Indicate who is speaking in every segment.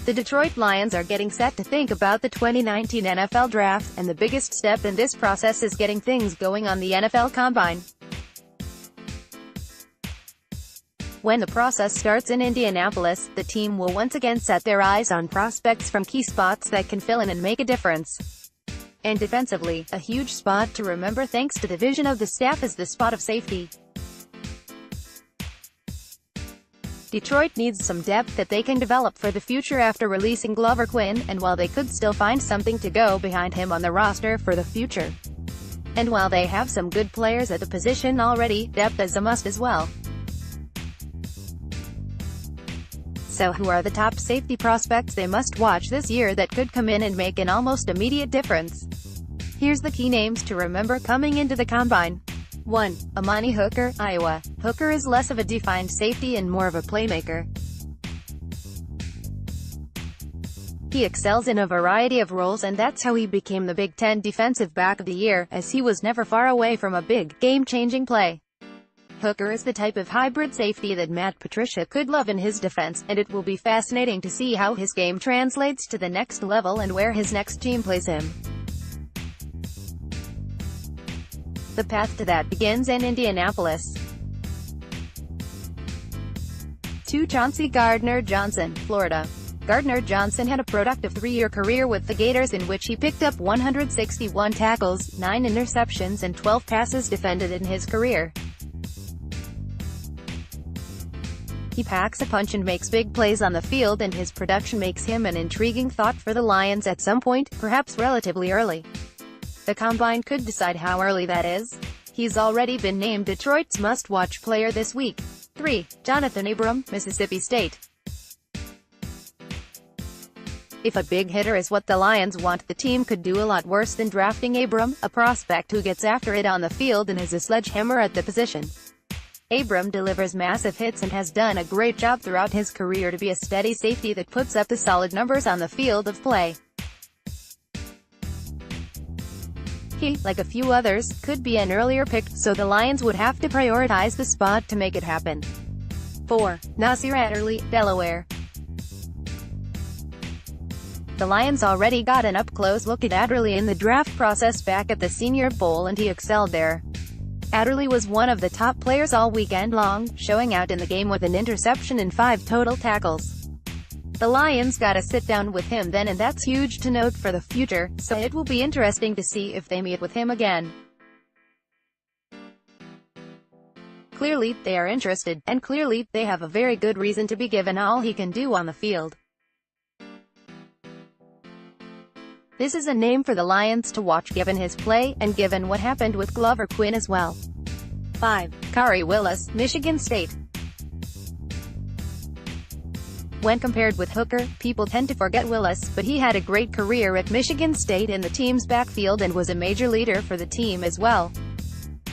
Speaker 1: The Detroit Lions are getting set to think about the 2019 NFL Draft, and the biggest step in this process is getting things going on the NFL Combine. When the process starts in Indianapolis, the team will once again set their eyes on prospects from key spots that can fill in and make a difference. And defensively, a huge spot to remember thanks to the vision of the staff is the spot of safety. Detroit needs some depth that they can develop for the future after releasing Glover Quin, and while they could still find something to go behind him on the roster for the future. And while they have some good players at the position already, depth is a must as well. So who are the top safety prospects they must watch this year that could come in and make an almost immediate difference? Here's the key names to remember coming into the Combine. 1. Amani Hooker, Iowa. Hooker is less of a defined safety and more of a playmaker. He excels in a variety of roles, and that's how he became the Big Ten Defensive Back of the Year, as he was never far away from a big, game-changing play. Hooker is the type of hybrid safety that Matt Patricia could love in his defense, and it will be fascinating to see how his game translates to the next level and where his next team plays him. The path to that begins in Indianapolis. 2. Chauncey Gardner-Johnson, Florida. Gardner-Johnson had a productive 3-year career with the Gators in which he picked up 161 tackles, 9 interceptions and 12 passes defended in his career. He packs a punch and makes big plays on the field, and his production makes him an intriguing thought for the Lions at some point, perhaps relatively early. The Combine could decide how early that is. He's already been named Detroit's must-watch player this week. 3. Jonathan Abram, Mississippi State. If a big hitter is what the Lions want, the team could do a lot worse than drafting Abram, a prospect who gets after it on the field and is a sledgehammer at the position. Abram delivers massive hits and has done a great job throughout his career to be a steady safety that puts up the solid numbers on the field of play. He, like a few others, could be an earlier pick, so the Lions would have to prioritize the spot to make it happen. 4. Nasir Adderley, Delaware. The Lions already got an up-close look at Adderley in the draft process back at the Senior Bowl, and he excelled there. Adderley was one of the top players all weekend long, showing out in the game with an interception and 5 total tackles. The Lions gotta sit down with him then, and that's huge to note for the future, so it will be interesting to see if they meet with him again. Clearly, they are interested, and clearly, they have a very good reason to be given all he can do on the field. This is a name for the Lions to watch given his play, and given what happened with Glover Quin as well. 5. Khari Willis, Michigan State. When compared with Hooker, people tend to forget Willis, but he had a great career at Michigan State in the team's backfield and was a major leader for the team as well.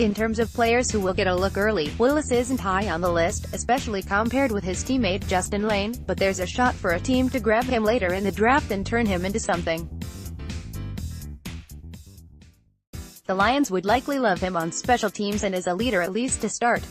Speaker 1: In terms of players who will get a look early, Willis isn't high on the list, especially compared with his teammate Justin Lane, but there's a shot for a team to grab him later in the draft and turn him into something. The Lions would likely love him on special teams and as a leader at least to start.